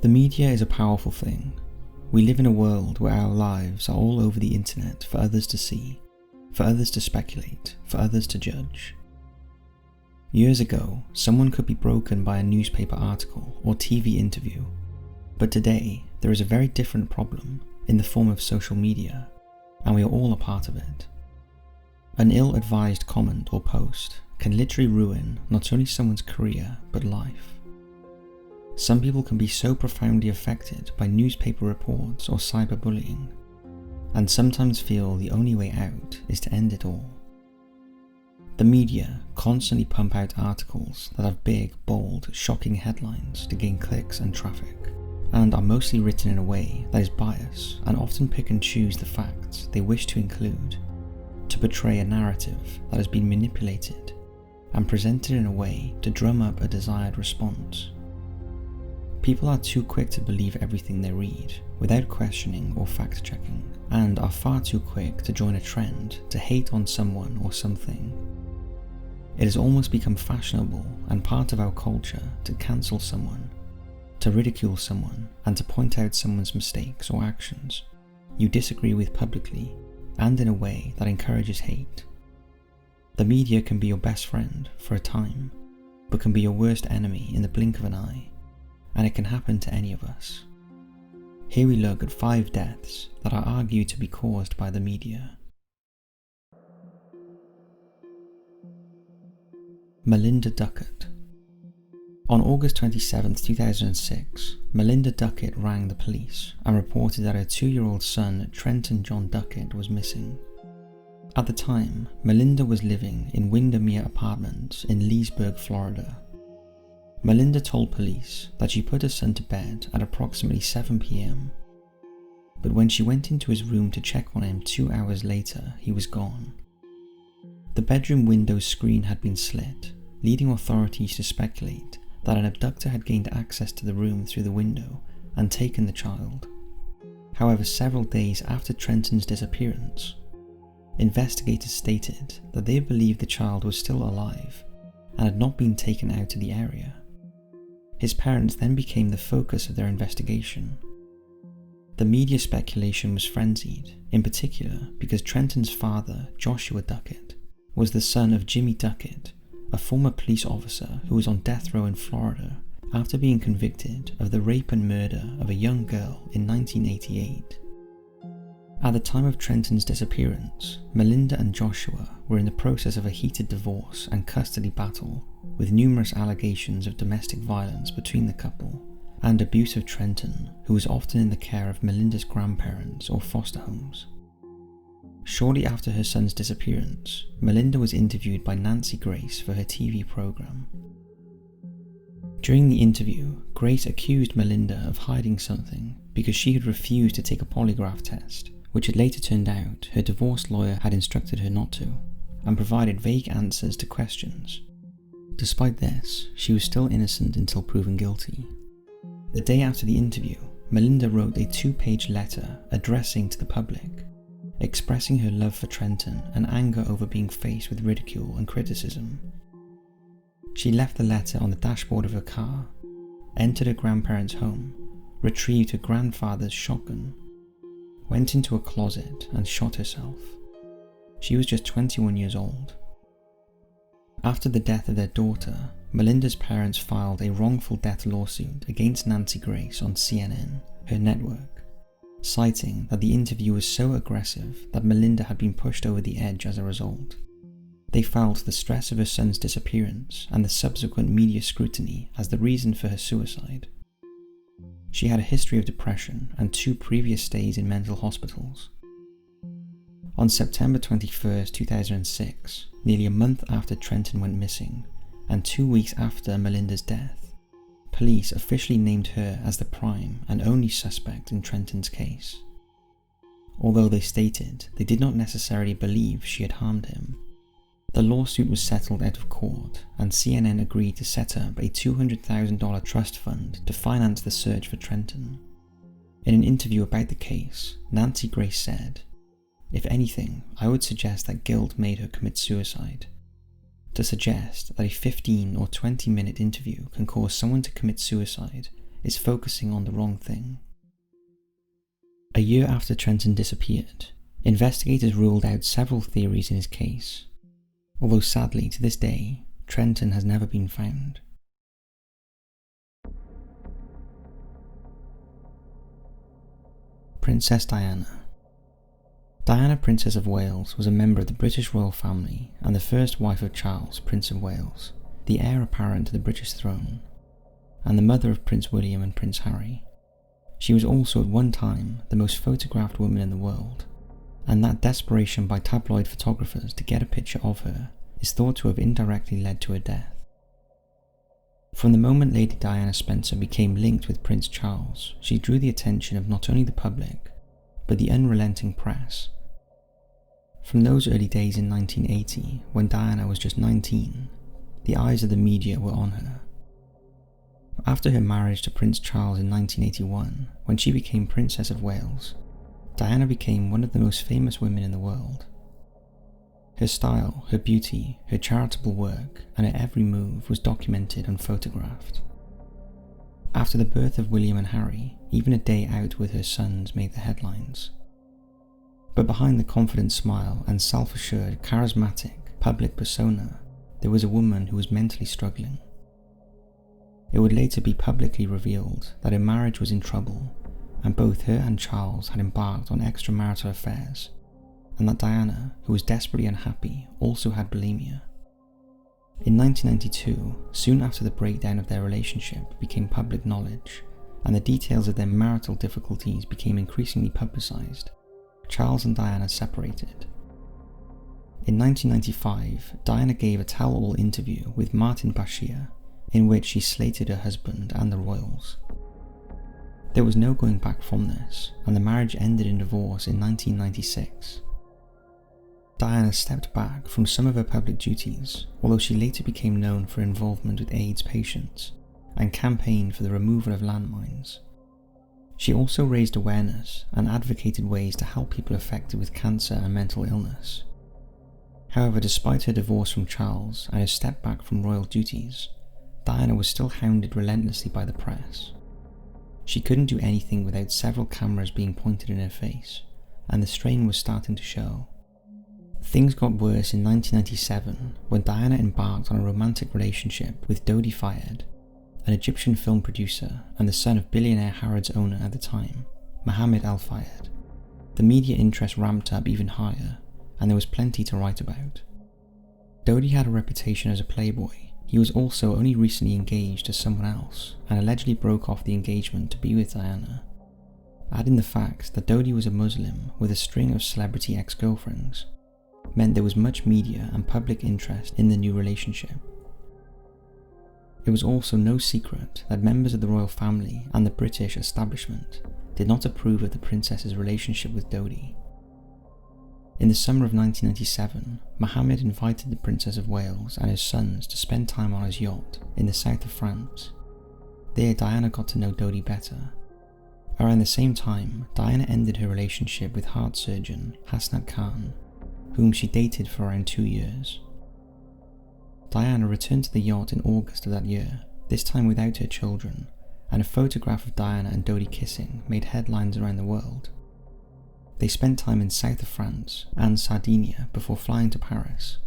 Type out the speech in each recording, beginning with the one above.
The media is a powerful thing. We live in a world where our lives are all over the internet for others to see, for others to speculate, for others to judge. Years ago, someone could be broken by a newspaper article or TV interview, but today there is a very different problem in the form of social media, and we are all a part of it. An ill-advised comment or post can literally ruin not only someone's career but life. Some people can be so profoundly affected by newspaper reports or cyberbullying, and sometimes feel the only way out is to end it all. The media constantly pump out articles that have big, bold, shocking headlines to gain clicks and traffic, and are mostly written in a way that is biased and often pick and choose the facts they wish to include to portray a narrative that has been manipulated and presented in a way to drum up a desired response. People are too quick to believe everything they read without questioning or fact-checking, and are far too quick to join a trend to hate on someone or something. It has almost become fashionable and part of our culture to cancel someone, to ridicule someone, and to point out someone's mistakes or actions you disagree with publicly and in a way that encourages hate. The media can be your best friend for a time, but can be your worst enemy in the blink of an eye, and it can happen to any of us. Here we look at 5 deaths that are argued to be caused by the media. Melinda Duckett. On August 27, 2006, Melinda Duckett rang the police and reported that her 2-year-old son Trenton John Duckett was missing. At the time, Melinda was living in Windermere Apartments in Leesburg, Florida. Melinda told police that she put her son to bed at approximately 7 p.m, but when she went into his room to check on him 2 hours later, he was gone. The bedroom window screen had been slit, leading authorities to speculate that an abductor had gained access to the room through the window and taken the child. However, several days after Trenton's disappearance, investigators stated that they believed the child was still alive and had not been taken out of the area. His parents then became the focus of their investigation. The media speculation was frenzied, in particular because Trenton's father, Joshua Duckett, was the son of Jimmy Duckett, a former police officer who was on death row in Florida after being convicted of the rape and murder of a young girl in 1988. At the time of Trenton's disappearance, Melinda and Joshua were in the process of a heated divorce and custody battle, with numerous allegations of domestic violence between the couple and abuse of Trenton, who was often in the care of Melinda's grandparents or foster homes. Shortly after her son's disappearance, Melinda was interviewed by Nancy Grace for her TV program. During the interview, Grace accused Melinda of hiding something because she had refused to take a polygraph test, which it later turned out her divorce lawyer had instructed her not to, and provided vague answers to questions. Despite this, she was still innocent until proven guilty. The day after the interview, Melinda wrote a 2-page letter addressing to the public, expressing her love for Trenton and anger over being faced with ridicule and criticism. She left the letter on the dashboard of her car, entered her grandparents' home, retrieved her grandfather's shotgun, went into a closet and shot herself. She was just 21 years old. After the death of their daughter, Melinda's parents filed a wrongful death lawsuit against Nancy Grace on CNN, her network, citing that the interview was so aggressive that Melinda had been pushed over the edge as a result. They felt the stress of her son's disappearance and the subsequent media scrutiny as the reason for her suicide. She had a history of depression and 2 previous stays in mental hospitals. On September 21, 2006, nearly a month after Trenton went missing, and 2 weeks after Melinda's death, police officially named her as the prime and only suspect in Trenton's case. Although they stated they did not necessarily believe she had harmed him. The lawsuit was settled out of court, and CNN agreed to set up a $200,000 trust fund to finance the search for Trenton. In an interview about the case, Nancy Grace said, "If anything, I would suggest that guilt made her commit suicide. To suggest that a 15 or 20-minute interview can cause someone to commit suicide is focusing on the wrong thing. A year after Trenton disappeared, investigators ruled out several theories in his case, although sadly to this day, Trenton has never been found. Princess Diana. Diana, Princess of Wales, was a member of the British royal family and the first wife of Charles, Prince of Wales, the heir apparent to the British throne, and the mother of Prince William and Prince Harry. She was also at one time the most photographed woman in the world, and that desperation by tabloid photographers to get a picture of her is thought to have indirectly led to her death. From the moment Lady Diana Spencer became linked with Prince Charles, she drew the attention of not only the public, but the unrelenting press. From those early days in 1980, when Diana was just 19, the eyes of the media were on her. After her marriage to Prince Charles in 1981, when she became Princess of Wales, Diana became one of the most famous women in the world. Her style, her beauty, her charitable work, and her every move was documented and photographed. After the birth of William and Harry, even a day out with her sons made the headlines. But behind the confident smile and self-assured, charismatic, public persona, there was a woman who was mentally struggling. It would later be publicly revealed that her marriage was in trouble, and both her and Charles had embarked on extramarital affairs, and that Diana, who was desperately unhappy, also had bulimia. In 1992, soon after the breakdown of their relationship became public knowledge, and the details of their marital difficulties became increasingly publicised, Charles and Diana separated. In 1995, Diana gave a tell-all interview with Martin Bashir, in which she slated her husband and the royals. There was no going back from this, and the marriage ended in divorce in 1996. Diana stepped back from some of her public duties, although she later became known for involvement with AIDS patients and campaigned for the removal of landmines. She also raised awareness and advocated ways to help people affected with cancer and mental illness. However, despite her divorce from Charles and her step back from royal duties, Diana was still hounded relentlessly by the press. She couldn't do anything without several cameras being pointed in her face, and the strain was starting to show. Things got worse in 1997 when Diana embarked on a romantic relationship with Dodi Fayed, an Egyptian film producer and the son of billionaire Harrods owner at the time, Mohammed Al Fayed. The media interest ramped up even higher, and there was plenty to write about. Dodi had a reputation as a playboy. He was also only recently engaged to someone else, and allegedly broke off the engagement to be with Diana. Add in the fact that Dodi was a Muslim with a string of celebrity ex-girlfriends, meant there was much media and public interest in the new relationship. It was also no secret that members of the royal family and the British establishment did not approve of the princess's relationship with Dodi. In the summer of 1997, Mohammed invited the Princess of Wales and his sons to spend time on his yacht in the south of France. There, Diana got to know Dodi better. Around the same time, Diana ended her relationship with heart surgeon Hasnat Khan, whom she dated for around 2 years. Diana returned to the yacht in August of that year, this time without her children, and a photograph of Diana and Dodi kissing made headlines around the world. They spent time in south of France and Sardinia before flying to Paris.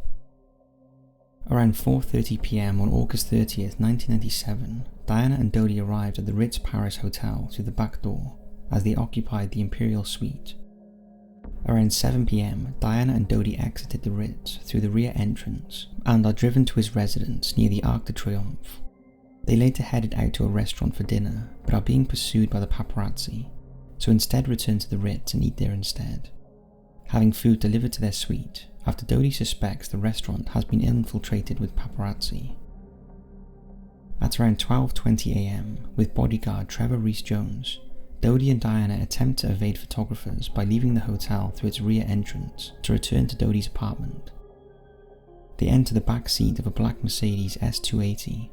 Around 4:30 p.m. on August 30th, 1997, Diana and Dodi arrived at the Ritz Paris Hotel through the back door as they occupied the Imperial Suite. Around 7 p.m, Diana and Dodi exited the Ritz through the rear entrance and are driven to his residence near the Arc de Triomphe. They later headed out to a restaurant for dinner, but are being pursued by the paparazzi, so instead return to the Ritz and eat there instead, having food delivered to their suite after Dodi suspects the restaurant has been infiltrated with paparazzi. At around 12:20 a.m, with bodyguard Trevor Rees-Jones, Dodi and Diana attempt to evade photographers by leaving the hotel through its rear entrance to return to Dodi's apartment. They enter the back seat of a black Mercedes S280,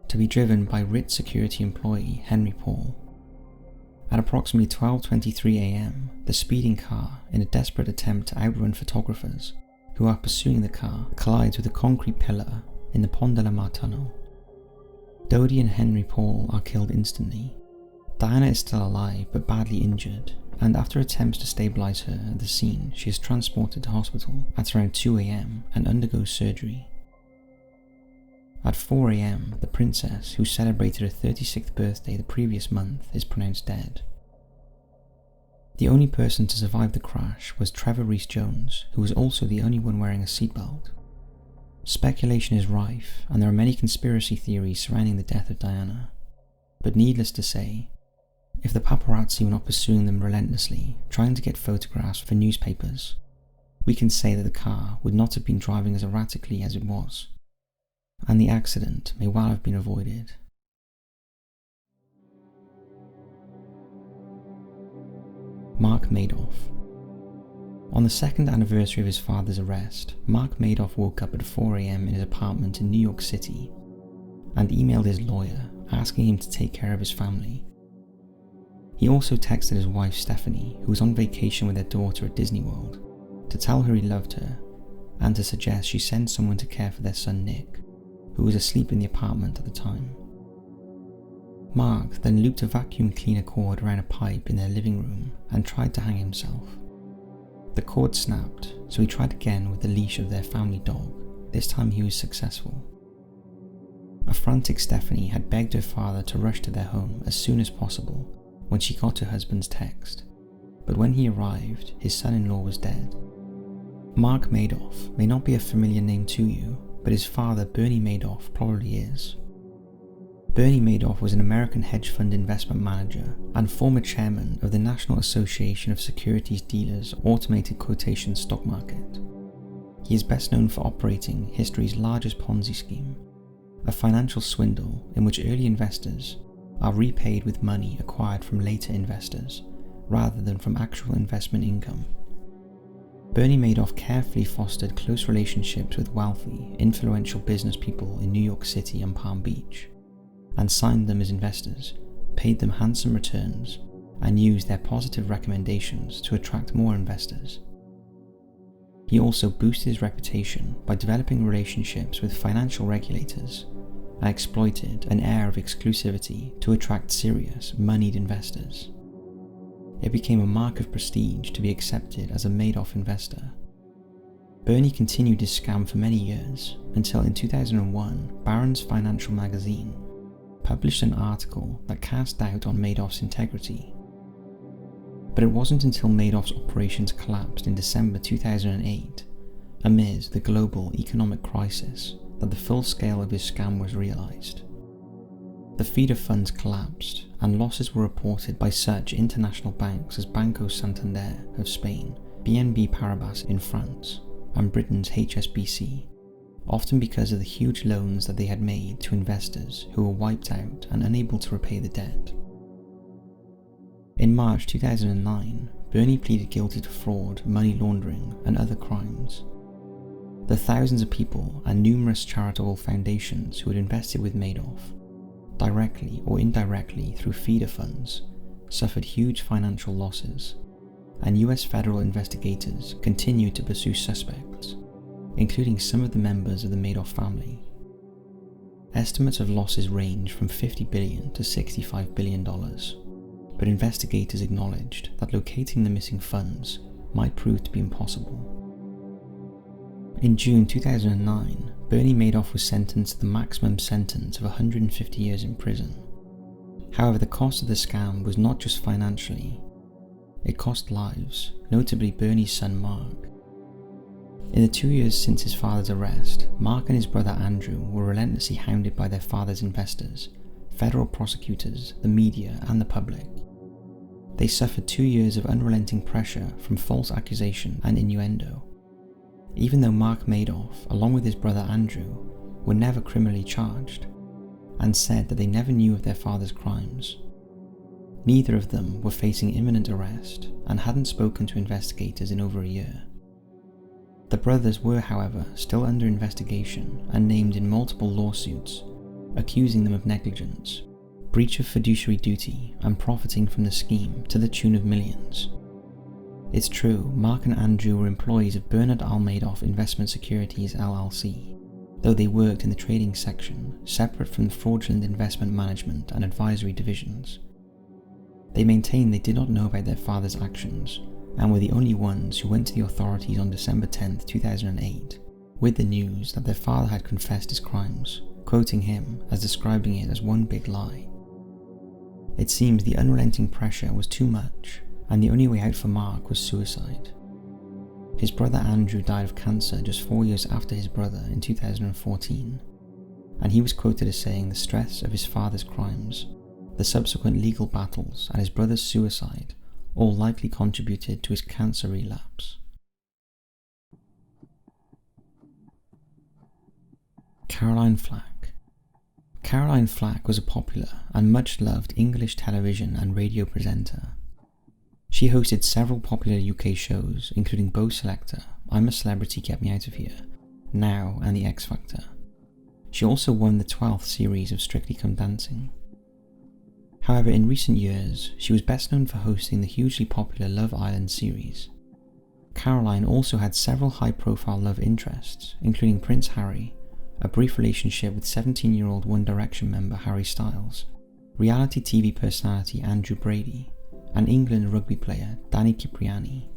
to be driven by Ritz security employee Henry Paul. At approximately 12:23 a.m, the speeding car, in a desperate attempt to outrun photographers who are pursuing the car, collides with a concrete pillar in the Pont de la Mare tunnel. Dodie and Henry Paul are killed instantly. Diana is still alive but badly injured, and after attempts to stabilise her at the scene, she is transported to hospital at around 2 AM and undergoes surgery. At 4 AM, the princess, who celebrated her 36th birthday the previous month, is pronounced dead. The only person to survive the crash was Trevor Rees-Jones, who was also the only one wearing a seatbelt. Speculation is rife, and there are many conspiracy theories surrounding the death of Diana. But needless to say, if the paparazzi were not pursuing them relentlessly, trying to get photographs for newspapers, we can say that the car would not have been driving as erratically as it was, and the accident may well have been avoided. Mark Madoff. On the second anniversary of his father's arrest, Mark Madoff woke up at 4 AM in his apartment in New York City and emailed his lawyer asking him to take care of his family. He also texted his wife Stephanie, who was on vacation with their daughter at Disney World, to tell her he loved her and to suggest she send someone to care for their son Nick, who was asleep in the apartment at the time. Mark then looped a vacuum cleaner cord around a pipe in their living room and tried to hang himself. The cord snapped, so he tried again with the leash of their family dog. This time he was successful. A frantic Stephanie had begged her father to rush to their home as soon as possible when she got her husband's text, but when he arrived, his son-in-law was dead. Mark Madoff may not be a familiar name to you, but his father, Bernie Madoff, probably is. Bernie Madoff was an American hedge fund investment manager and former chairman of the National Association of Securities Dealers Automated Quotation Stock Market. He is best known for operating history's largest Ponzi scheme, a financial swindle in which early investors are repaid with money acquired from later investors rather than from actual investment income. Bernie Madoff carefully fostered close relationships with wealthy, influential business people in New York City and Palm Beach, and signed them as investors, paid them handsome returns, and used their positive recommendations to attract more investors. He also boosted his reputation by developing relationships with financial regulators and exploited an air of exclusivity to attract serious, moneyed investors. It became a mark of prestige to be accepted as a Madoff investor. Bernie continued his scam for many years, until in 2001, Barron's Financial Magazine published an article that cast doubt on Madoff's integrity. But it wasn't until Madoff's operations collapsed in December 2008, amid the global economic crisis, that the full scale of his scam was realized. The feeder funds collapsed, and losses were reported by such international banks as Banco Santander of Spain, BNP Paribas in France, and Britain's HSBC, often because of the huge loans that they had made to investors who were wiped out and unable to repay the debt. In March 2009, Bernie pleaded guilty to fraud, money laundering, and other crimes. The thousands of people and numerous charitable foundations who had invested with Madoff, directly or indirectly through feeder funds, suffered huge financial losses, and US federal investigators continued to pursue suspects, including some of the members of the Madoff family. Estimates of losses range from $50 billion to $65 billion, but investigators acknowledged that locating the missing funds might prove to be impossible. In June 2009, Bernie Madoff was sentenced to the maximum sentence of 150 years in prison. However, the cost of the scam was not just financially. It cost lives, notably Bernie's son Mark. In the 2 years since his father's arrest, Mark and his brother Andrew were relentlessly hounded by their father's investors, federal prosecutors, the media, and the public. They suffered 2 years of unrelenting pressure from false accusation and innuendo. Even though Mark Madoff, along with his brother Andrew, were never criminally charged, and said that they never knew of their father's crimes. Neither of them were facing imminent arrest and hadn't spoken to investigators in over a year. The brothers were, however, still under investigation and named in multiple lawsuits, accusing them of negligence, breach of fiduciary duty, and profiting from the scheme to the tune of millions. It's true, Mark and Andrew were employees of Bernard Al Madoff Investment Securities LLC, though they worked in the trading section, separate from the fraudulent investment management and advisory divisions. They maintained they did not know about their father's actions and were the only ones who went to the authorities on December 10, 2008, with the news that their father had confessed his crimes, quoting him as describing it as one big lie. It seems the unrelenting pressure was too much, and the only way out for Mark was suicide. His brother Andrew died of cancer just 4 years after his brother in 2014, and he was quoted as saying the stress of his father's crimes, the subsequent legal battles, and his brother's suicide all likely contributed to his cancer relapse. Caroline Flack. Caroline Flack was a popular and much-loved English television and radio presenter. She hosted several popular UK shows, including Bo Selector, I'm a Celebrity, Get Me Out of Here, Now, and The X Factor. She also won the 12th series of Strictly Come Dancing. However, in recent years, she was best known for hosting the hugely popular Love Island series. Caroline also had several high-profile love interests, including Prince Harry, a brief relationship with 17-year-old One Direction member Harry Styles, reality TV personality Andrew Brady, and England rugby player Danny Cipriani.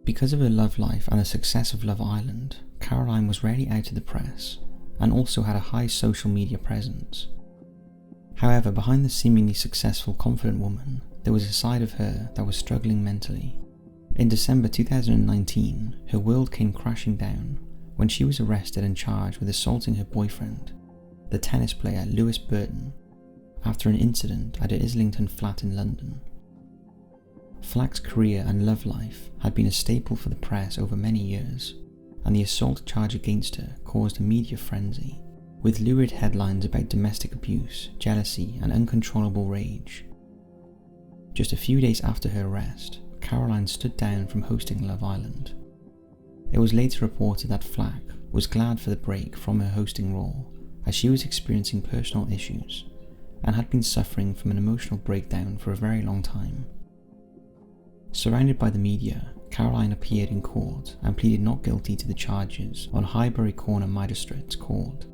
Because of her love life and the success of Love Island, Caroline was rarely out to the press and also had a high social media presence. However, behind the seemingly successful, confident woman, there was a side of her that was struggling mentally. In December 2019, her world came crashing down when she was arrested and charged with assaulting her boyfriend, the tennis player Lewis Burton, after an incident at her Islington flat in London. Flack's career and love life had been a staple for the press over many years, and the assault charge against her caused a media frenzy, with lurid headlines about domestic abuse, jealousy, and uncontrollable rage. Just a few days after her arrest, Caroline stood down from hosting Love Island. It was later reported that Flack was glad for the break from her hosting role, as she was experiencing personal issues and had been suffering from an emotional breakdown for a very long time. Surrounded by the media, Caroline appeared in court and pleaded not guilty to the charges on Highbury Corner Magistrates Court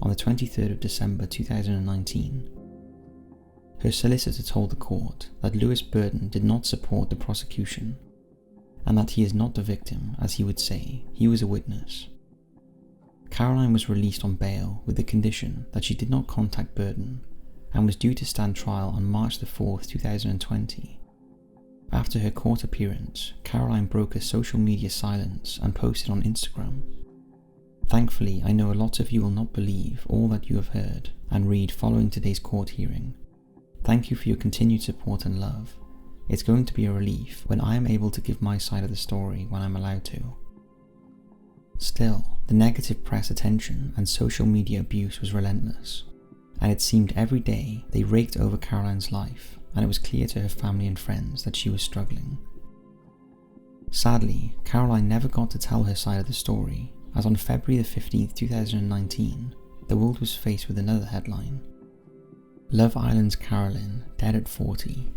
on the 23rd of December 2019. Her solicitor told the court that Lewis Burton did not support the prosecution, and that he is not the victim, as he would say, he was a witness. Caroline was released on bail with the condition that she did not contact Burton, and was due to stand trial on March 4, 2020. After her court appearance, Caroline broke her social media silence and posted on Instagram, "Thankfully, I know a lot of you will not believe all that you have heard and read following today's court hearing. Thank you for your continued support and love. It's going to be a relief when I am able to give my side of the story when I'm allowed to." Still, the negative press attention and social media abuse was relentless, and it seemed every day they raked over Caroline's life, and it was clear to her family and friends that she was struggling. Sadly, Caroline never got to tell her side of the story, as on February 15, 2019, the world was faced with another headline: Love Island's Caroline dead at 40.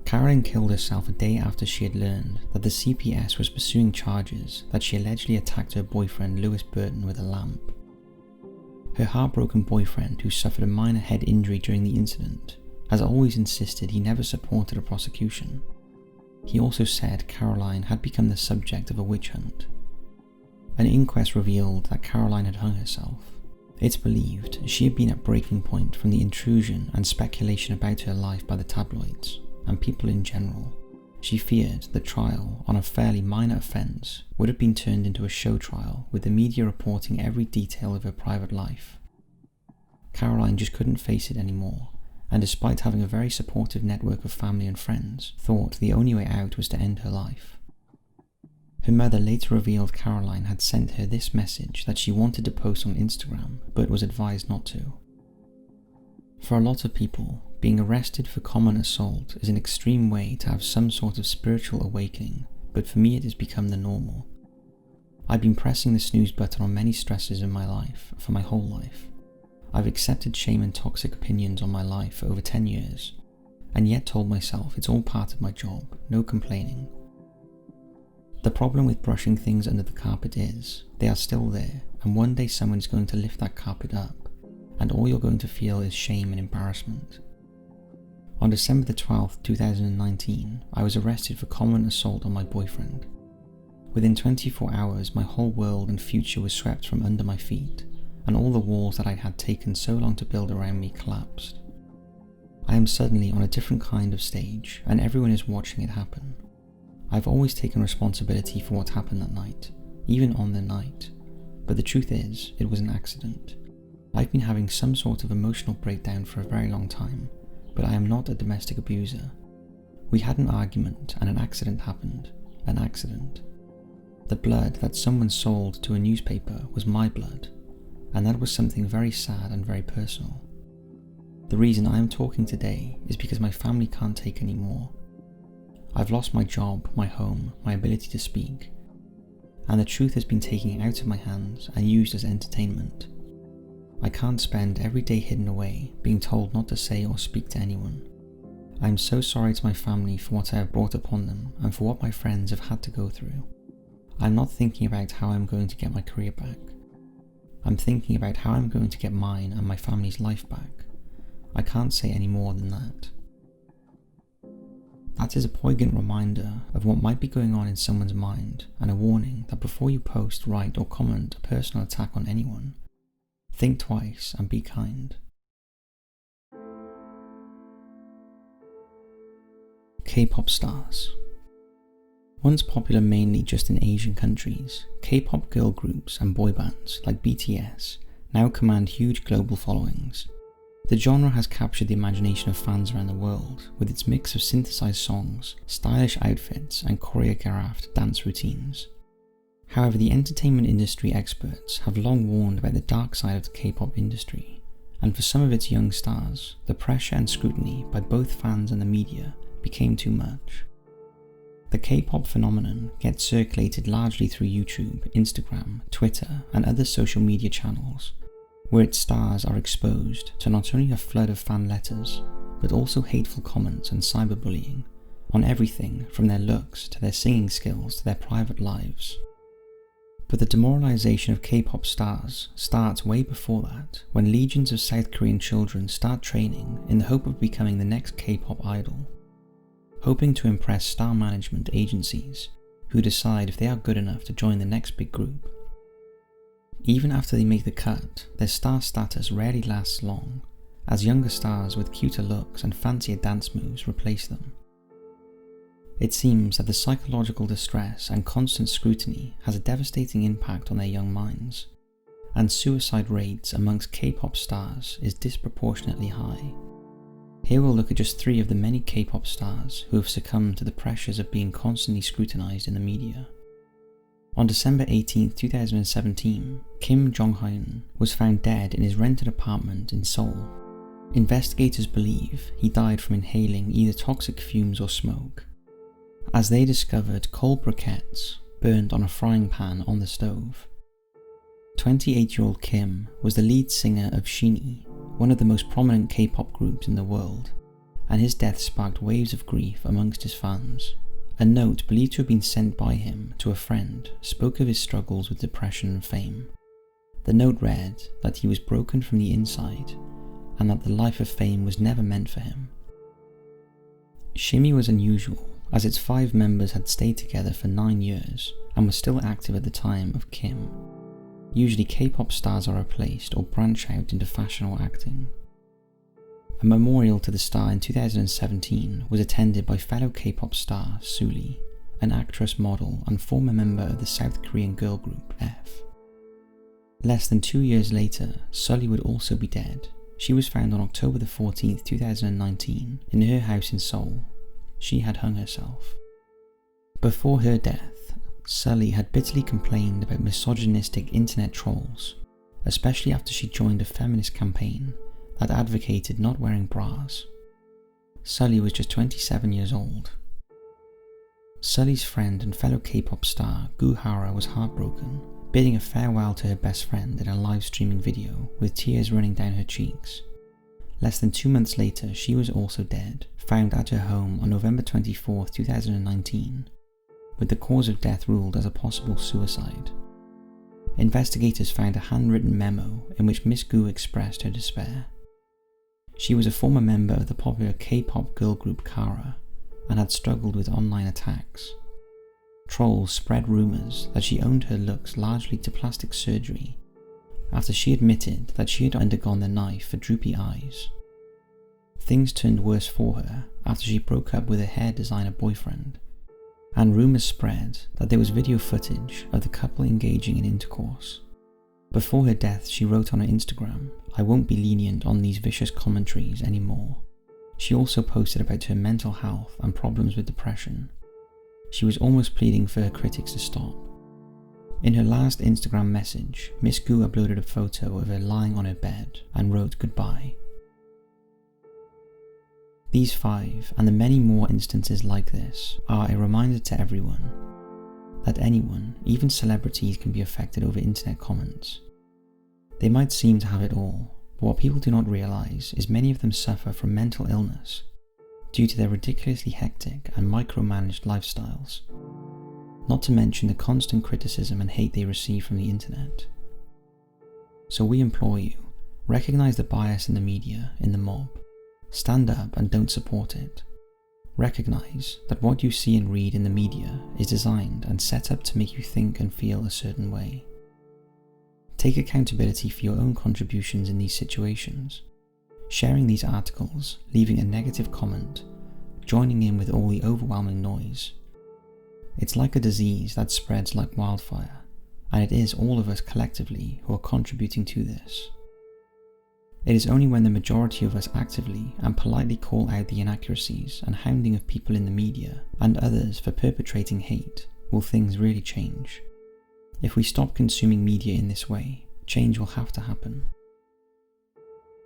Caroline killed herself a day after she had learned that the CPS was pursuing charges that she allegedly attacked her boyfriend Lewis Burton with a lamp. Her heartbroken boyfriend, who suffered a minor head injury during the incident, has always insisted he never supported a prosecution. He also said Caroline had become the subject of a witch hunt. An inquest revealed that Caroline had hung herself. It's believed she had been at breaking point from the intrusion and speculation about her life by the tabloids and people in general. She feared the trial on a fairly minor offence would have been turned into a show trial, with the media reporting every detail of her private life. Caroline just couldn't face it anymore, and despite having a very supportive network of family and friends, thought the only way out was to end her life. Her mother later revealed Caroline had sent her this message that she wanted to post on Instagram, but was advised not to. For a lot of people, being arrested for common assault is an extreme way to have some sort of spiritual awakening, but for me it has become the normal. I've been pressing the snooze button on many stresses in my life for my whole life. I've accepted shame and toxic opinions on my life for over 10 years, and yet told myself it's all part of my job, no complaining. The problem with brushing things under the carpet is, they are still there, and one day someone is going to lift that carpet up, and all you're going to feel is shame and embarrassment. On December the 12th, 2019, I was arrested for common assault on my boyfriend. Within 24 hours, my whole world and future was swept from under my feet, and all the walls that I'd had taken so long to build around me collapsed. I am suddenly on a different kind of stage, and everyone is watching it happen. I've always taken responsibility for what happened that night, even on the night, but the truth is, it was an accident. I've been having some sort of emotional breakdown for a very long time, but I am not a domestic abuser. We had an argument and an accident happened. An accident. The blood that someone sold to a newspaper was my blood, and that was something very sad and very personal. The reason I am talking today is because my family can't take any more. I've lost my job, my home, my ability to speak, and the truth has been taken out of my hands and used as entertainment. I can't spend every day hidden away, being told not to say or speak to anyone. I am so sorry to my family for what I have brought upon them and for what my friends have had to go through. I'm not thinking about how I'm going to get my career back. I'm thinking about how I'm going to get mine and my family's life back. I can't say any more than that. That is a poignant reminder of what might be going on in someone's mind, and a warning that before you post, write or comment a personal attack on anyone, think twice and be kind. K-pop stars. Once popular mainly just in Asian countries, K-pop girl groups and boy bands like BTS now command huge global followings. The genre has captured the imagination of fans around the world with its mix of synthesized songs, stylish outfits and choreographed dance routines. However, the entertainment industry experts have long warned about the dark side of the K-pop industry, and for some of its young stars, the pressure and scrutiny by both fans and the media became too much. The K-pop phenomenon gets circulated largely through YouTube, Instagram, Twitter, and other social media channels, where its stars are exposed to not only a flood of fan letters, but also hateful comments and cyberbullying on everything from their looks to their singing skills to their private lives. But the demoralization of K-pop stars starts way before that, when legions of South Korean children start training in the hope of becoming the next K-pop idol, hoping to impress star management agencies who decide if they are good enough to join the next big group. Even after they make the cut, their star status rarely lasts long, as younger stars with cuter looks and fancier dance moves replace them. It seems that the psychological distress and constant scrutiny has a devastating impact on their young minds, and suicide rates amongst K-pop stars is disproportionately high. Here we'll look at just 3 of the many K-pop stars who have succumbed to the pressures of being constantly scrutinized in the media. On December 18, 2017, Kim Jong-hyun was found dead in his rented apartment in Seoul. Investigators believe he died from inhaling either toxic fumes or smoke, as they discovered coal briquettes burned on a frying pan on the stove. 28-year-old Kim was the lead singer of SHINee, one of the most prominent K-pop groups in the world, and his death sparked waves of grief amongst his fans. A note believed to have been sent by him to a friend spoke of his struggles with depression and fame. The note read that he was broken from the inside and that the life of fame was never meant for him. SHINee was unusual, as its 5 members had stayed together for 9 years and were still active at the time of Kim. Usually K-pop stars are replaced or branch out into fashion or acting. A memorial to the star in 2017 was attended by fellow K-pop star Sulli, an actress, model and former member of the South Korean girl group F. Less than 2 years later, Sulli would also be dead. She was found on October 14, 2019 in her house in Seoul. She had hung herself. Before her death, Sulli had bitterly complained about misogynistic internet trolls, especially after she joined a feminist campaign that advocated not wearing bras. Sulli was just 27 years old. Sulli's friend and fellow K-pop star Gu Hara was heartbroken, bidding a farewell to her best friend in a live streaming video with tears running down her cheeks. Less than 2 months later, she was also dead, found at her home on November 24, 2019, with the cause of death ruled as a possible suicide. investigators found a handwritten memo in which Miss Gu expressed her despair. She was a former member of the popular K-pop girl group Kara and had struggled with online attacks. Trolls spread rumours that she owed her looks largely to plastic surgery after she admitted that she had undergone the knife for droopy eyes. Things turned worse for her after she broke up with her hair designer boyfriend, and rumours spread that there was video footage of the couple engaging in intercourse. Before her death, she wrote on her Instagram, "I won't be lenient on these vicious commentaries anymore." She also posted about her mental health and problems with depression. She was almost pleading for her critics to stop. In her last Instagram message, Miss Gu uploaded a photo of her lying on her bed and wrote goodbye. These 5 and the many more instances like this are a reminder to everyone that anyone, even celebrities, can be affected over internet comments. They might seem to have it all, but what people do not realise is many of them suffer from mental illness due to their ridiculously hectic and micromanaged lifestyles, not to mention the constant criticism and hate they receive from the internet. So we implore you, recognise the bias in the media, in the mob, stand up and don't support it. Recognise that what you see and read in the media is designed and set up to make you think and feel a certain way. Take accountability for your own contributions in these situations. Sharing these articles, leaving a negative comment, joining in with all the overwhelming noise. It's like a disease that spreads like wildfire, and it is all of us collectively who are contributing to this. It is only when the majority of us actively and politely call out the inaccuracies and hounding of people in the media and others for perpetrating hate will things really change. If we stop consuming media in this way, change will have to happen.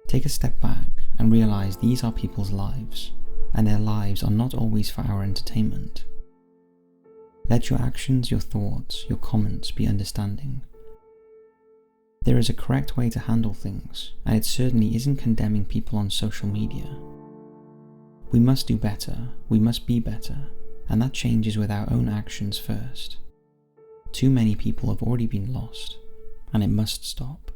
Take a step back and realise these are people's lives, and their lives are not always for our entertainment. Let your actions, your thoughts, your comments be understanding. There is a correct way to handle things, and it certainly isn't condemning people on social media. We must do better, we must be better, and that changes with our own actions first. Too many people have already been lost, and it must stop.